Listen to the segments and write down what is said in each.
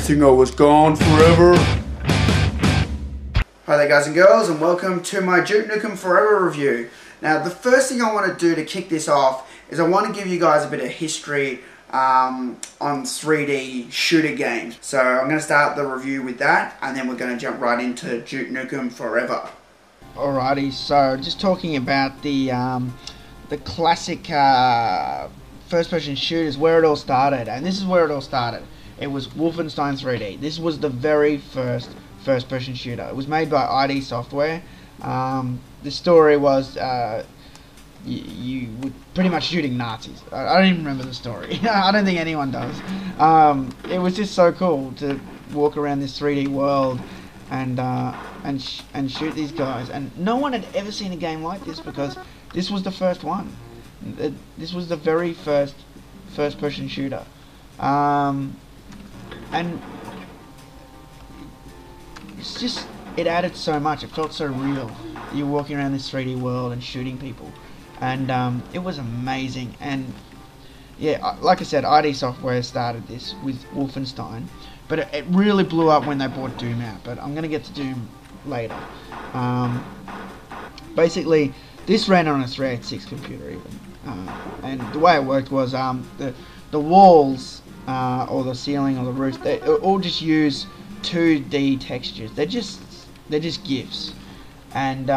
think I was gone forever? Hi there guys and girls, and welcome to my Duke Nukem Forever review. Now the first thing I want to do to kick this off is I want to give you guys a bit of history on 3D shooter games. So I'm going to start the review with that, and then we're going to jump right into Duke Nukem Forever. Alrighty, so just talking about the classic first-person shooters, where it all started, and this is where it all started. It was Wolfenstein 3D. This was the very first-person shooter. It was made by ID Software. The story was you were pretty much shooting Nazis. I don't even remember the story. I don't think anyone does. It was just so cool to walk around this 3D world and shoot these guys. And no one had ever seen a game like this because this was the first one. This was the very first-person shooter. And it's just, it added so much. It felt so real. You're walking around this 3D world and shooting people, and it was amazing. And yeah, like I said, ID Software started this with Wolfenstein, but it really blew up when they brought Doom out. But I'm gonna get to Doom later. Basically, this ran on a 386 computer even, and the way it worked was the walls. Or the ceiling or the roof, they all just use 2D textures. They're just GIFs, and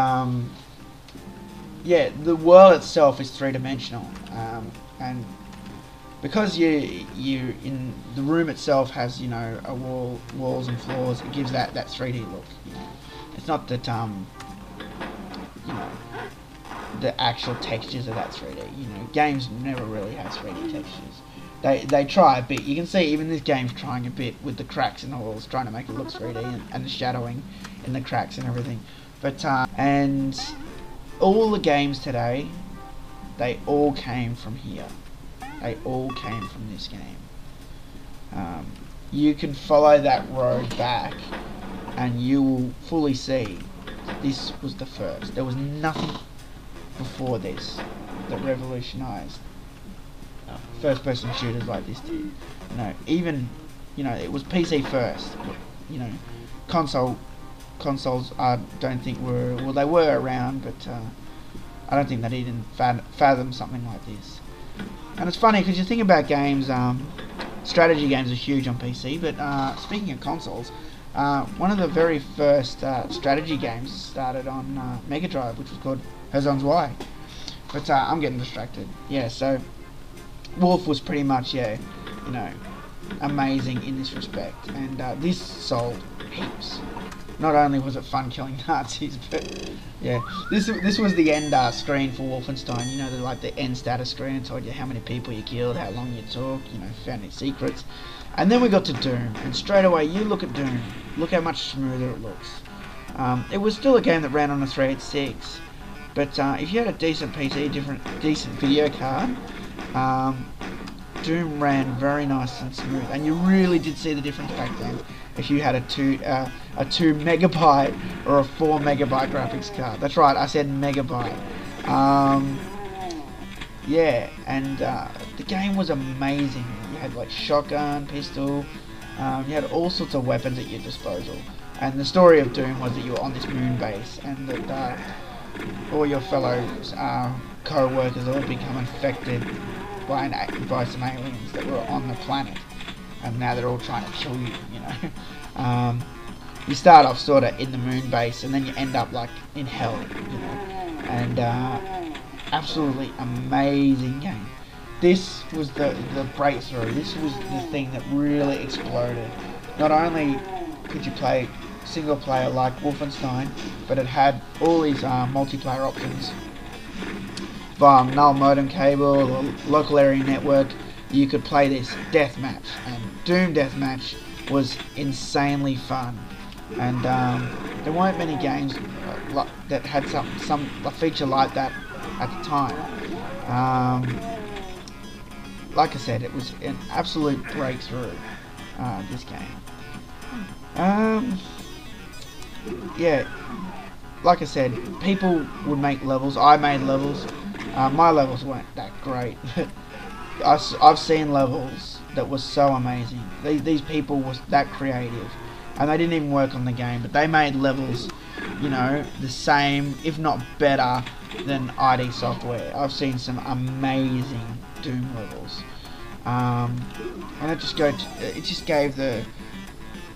yeah, the world itself is three-dimensional, and because you in the room itself has, you know, walls and floors, it gives that 3D look. You know, it's not that you know, the actual textures of that 3D. You know, games never really have 3D textures. They try a bit. You can see even this game's trying a bit with the cracks in the walls, trying to make it look 3D, and the shadowing in the cracks and everything. But and all the games today, they all came from here. They all came from this game. You can follow that road back, and you will fully see this was the first. There was nothing before this that revolutionized first-person shooters like this did. You know, even, you know, it was PC first. But, you know, consoles I don't think were, well, they were around, but I don't think they'd even fathom something like this. And it's funny because you think about games, strategy games are huge on PC, but speaking of consoles, one of the very first strategy games started on Mega Drive, which was called Herzon's Y. But I'm getting distracted. Yeah, so Wolf was pretty much, yeah, you know, amazing in this respect, and this sold heaps. Not only was it fun killing Nazis, but yeah, this was the end screen for Wolfenstein. You know, the end status screen. It told you how many people you killed, how long you took, you know, found any secrets. And then we got to Doom, and straight away you look at Doom, look how much smoother it looks. It was still a game that ran on a 386, but if you had a decent PC, decent video card, Doom ran very nice and smooth, and you really did see the difference back then if you had a 2 megabyte or a 4 megabyte graphics card. That's right, I said megabyte. Yeah, and the game was amazing. You had like shotgun, pistol, you had all sorts of weapons at your disposal. And the story of Doom was that you were on this moon base, and that all your fellow co-workers all become infected by some aliens that were on the planet, and now they're all trying to kill you. You know, you start off sort of in the moon base, and then you end up like in hell. You know, and absolutely amazing game. This was the breakthrough. This was the thing that really exploded. Not only could you play single player like Wolfenstein, but it had all these multiplayer options. Via null modem cable or local area network, you could play this deathmatch, and Doom deathmatch was insanely fun. And there weren't many games that had some feature like that at the time. Like I said, it was an absolute breakthrough. This game. Yeah, like I said, people would make levels. I made levels. My levels weren't that great. I've seen levels that was so amazing. These people was that creative, and they didn't even work on the game, but they made levels, you know, the same, if not better, than ID Software. I've seen some amazing Doom levels, and it just gave the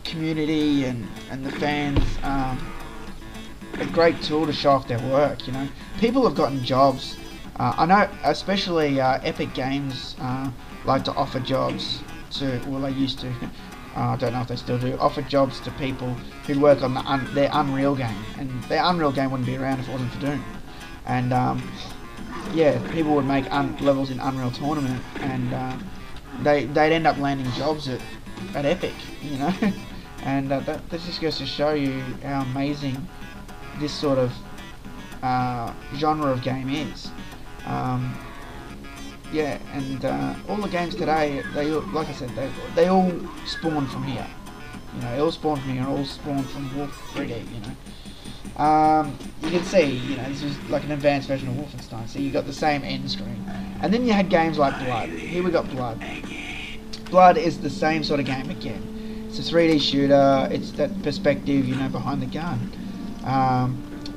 community and the fans a great tool to show off their work. You know, people have gotten jobs. I know, especially Epic Games like to offer jobs to. Well, they used to. I don't know if they still do. Offer jobs to people who work on their Unreal game, and their Unreal game wouldn't be around if it wasn't for Doom. And yeah, people would make levels in Unreal Tournament, and they'd end up landing jobs at Epic. You know, and that just goes to show you how amazing this sort of genre of game is. Yeah, and all the games today, like I said, they all spawn from here. You know, they all spawn from here, all spawn from Wolf 3D. You know, you can see, you know, this is like an advanced version of Wolfenstein. So you got the same end screen, and then you had games like Blood. Here we got Blood. Blood is the same sort of game again. It's a 3D shooter. It's that perspective, you know, behind the gun.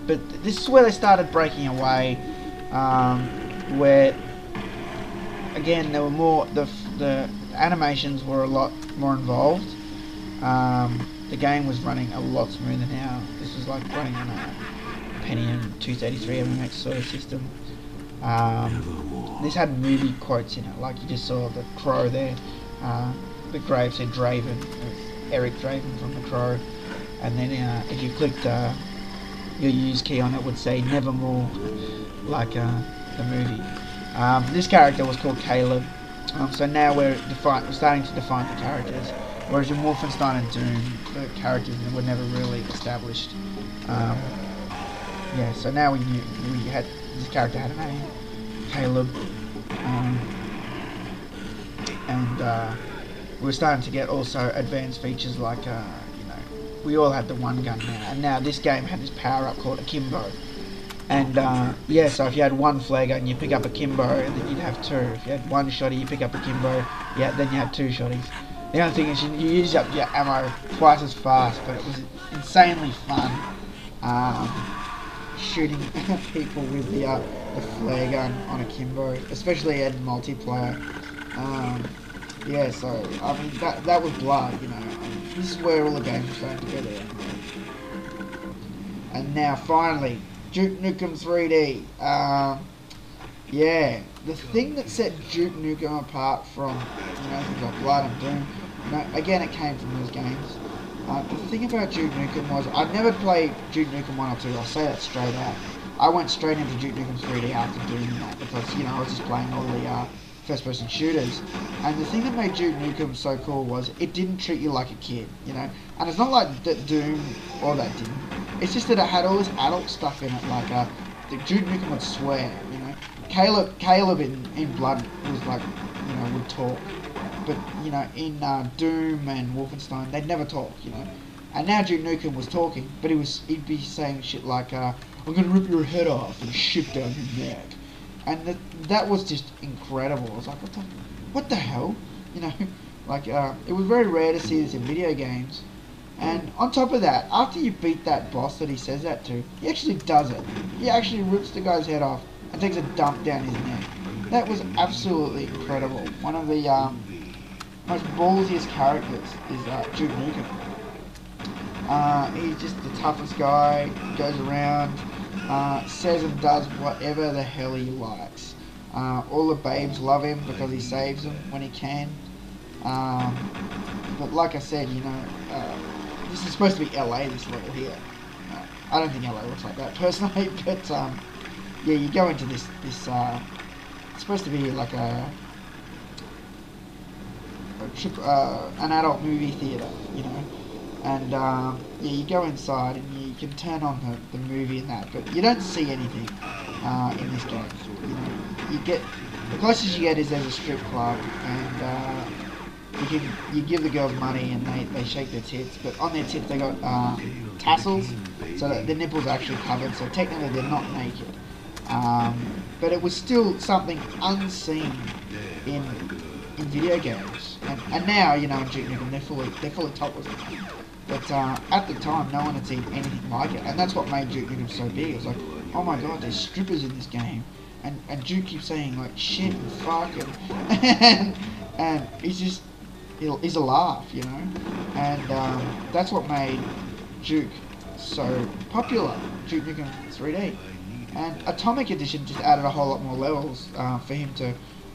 But this is where they started breaking away, where again there were more, the animations were a lot more involved. The game was running a lot smoother now. This was like running on a Pentium 233 MMX sort of system. This had movie quotes in it, like you just saw the Crow there. The grave said Draven, Eric Draven from the Crow, and then if you clicked your use key on it would say Nevermore, like the movie. This character was called Caleb, so now we're starting to define the characters, whereas in Wolfenstein and Doom the characters were never really established. Yeah, so now this character had a name, Caleb, and we're starting to get also advanced features like we all had the one gun now, and now this game had this power up called Akimbo. And yeah, so if you had one flare gun, you pick up Akimbo, and then you'd have two. If you had one shotty, you pick up Akimbo, yeah, then you had two shotties. The only thing is you use up your ammo twice as fast, but it was insanely fun shooting people with the flare gun on Akimbo, especially in multiplayer. Yeah, so I mean that was Blood, you know. This is where all the games are starting to go there. And now finally, Duke Nukem 3D. Yeah, the thing that set Duke Nukem apart from, you know, things like Blood and Doom, you know, again it came from those games. The thing about Duke Nukem was I'd never played Duke Nukem 1 or 2. I'll say that straight out. I went straight into Duke Nukem 3D after doing that because, you know, I was just playing all the first-person shooters, and the thing that made Duke Nukem so cool was it didn't treat you like a kid, you know. And it's not like that Doom or that didn't. It's just that it had all this adult stuff in it, like the Duke Nukem would swear, you know. Caleb in Blood was like, you know, would talk, but you know, in Doom and Wolfenstein they'd never talk, you know. And now Duke Nukem was talking, but he'd be saying shit like, "I'm gonna rip your head off and shit down your neck." And that was just incredible. I was like, what the hell? You know, like, it was very rare to see this in video games. And on top of that, after you beat that boss that he says that to, he actually does it. He actually rips the guy's head off and takes a dump down his neck. That was absolutely incredible. One of the most ballsiest characters is Duke Nukem. He's just the toughest guy, goes around, says and does whatever the hell he likes. All the babes love him because he saves them when he can. But like I said, you know, this is supposed to be LA, this level here. I don't think LA looks like that personally, but yeah, you go into this it's supposed to be like an adult movie theater, you know. And yeah, you go inside and you can turn on the movie and that, but you don't see anything in this game. You know, you get the closest you get is there's a strip club, and you give the girls money and they shake their tits, but on their tits they got tassels, so that their nipples are actually covered. So technically they're not naked, but it was still something unseen in video games. And now, you know, in Duke Nukem, they're fully topless. But at the time, no one had seen anything like it, and that's what made Duke Nukem so big. It's like, oh my god, there's strippers in this game, and Duke keeps saying like shit and fuck and he's a laugh, you know, and that's what made Duke so popular, Duke Nukem 3D. And Atomic Edition just added a whole lot more levels for him to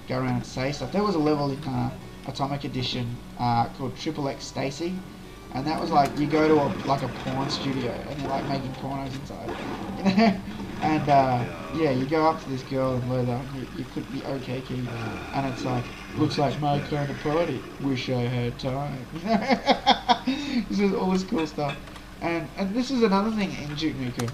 go around and say stuff. There was a level in Atomic Edition called Triple X Stacy, and that was like, you go to a porn studio and they're like making pornos inside, you know. And yeah, you go up to this girl in leather, you click the OK key, and it's like, looks like my kind of party, wish I had time. This is all this cool stuff. And this is another thing in Duke Nukem,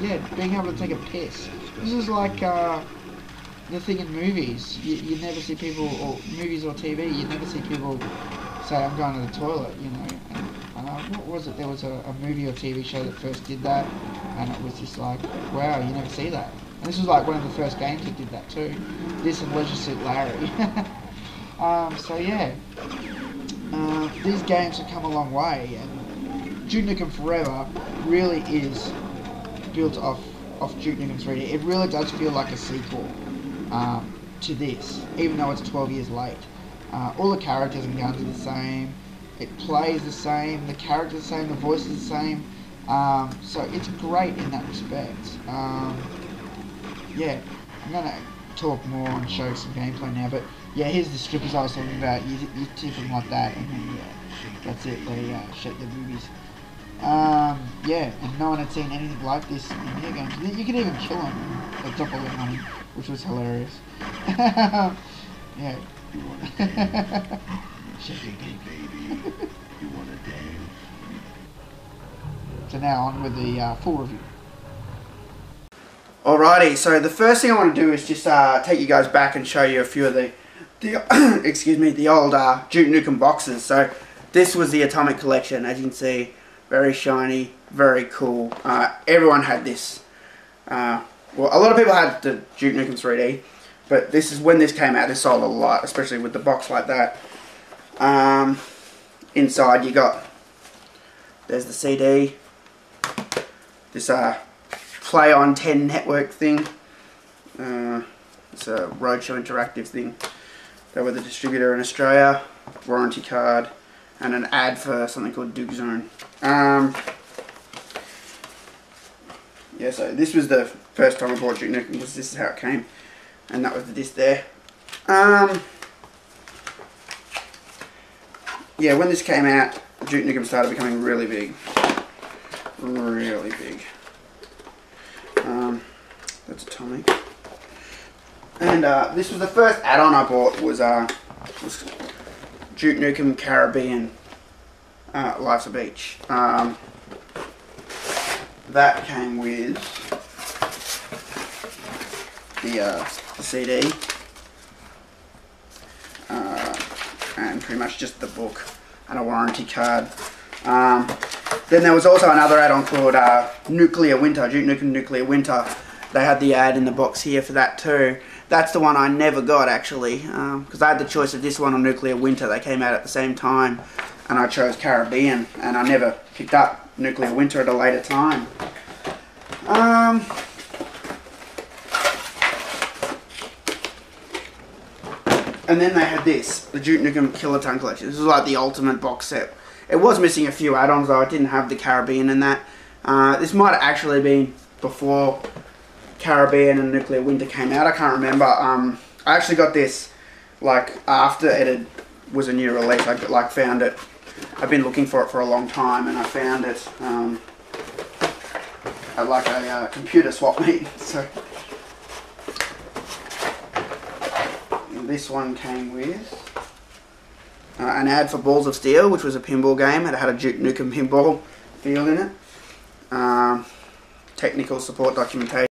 yeah, being able to take a piss. This is like the thing in movies, you never see people, or movies or TV, you never see people say, I'm going to the toilet, you know. And, what was it, there was a movie or TV show that first did that, and it was just like, wow, you never see that. And this was like one of the first games that did that too. This and Leisure Suit Larry. So yeah, these games have come a long way, and Duke Nukem Forever really is built off Duke Nukem 3D. It really does feel like a sequel to this, even though it's 12 years late. All the characters and guns are the same, it plays the same, the characters the same, the voice is the same, so it's great in that respect. Yeah, I'm going to talk more and show some gameplay now, but yeah, here's the strippers I was talking about. You tip them like that, and then yeah, that's it, they shake their boobies. Yeah, and no one had seen anything like this in video games. You could even kill them and drop all their money, which was hilarious. Yeah. So now on with the full review. Alrighty, so the first thing I want to do is just take you guys back and show you a few of the excuse me, the old Duke Nukem boxes. So this was the Atomic Collection, as you can see, very shiny, very cool. Everyone had this. Well, a lot of people had the Duke Nukem 3D, but this is when this came out. This sold a lot, especially with the box like that. Inside you got, there's the CD, this Play on 10 network thing. It's a Roadshow Interactive thing. They were the distributor in Australia, warranty card, and an ad for something called Duke Zone. Yeah, so this was the first time I bought Duke Nukem, because this is how it came, and that was the disc there. Yeah, when this came out, Duke Nukem started becoming really big. Really big. That's Atomic. And this was the first add-on I bought, was Duke Nukem Caribbean Life's a Beach. That came with the CD. And pretty much just the book and a warranty card. Then there was also another add-on called Nuclear Winter, Duke Nukem Nuclear Winter. They had the ad in the box here for that too. That's the one I never got, actually, because I had the choice of this one or Nuclear Winter. They came out at the same time, and I chose Caribbean, and I never picked up Nuclear Winter at a later time. And then they had this, the Duke Nukem Kiloton Collection. This was like the ultimate box set. It was missing a few add-ons though. It didn't have the Caribbean in that. This might have actually been before Caribbean and Nuclear Winter came out. I can't remember. I actually got this like after it was a new release. I like found it. I've been looking for it for a long time, and I found it at like a computer swap meet. So this one came with an ad for Balls of Steel, which was a pinball game. It had a Duke Nukem pinball field in it. Technical support documentation.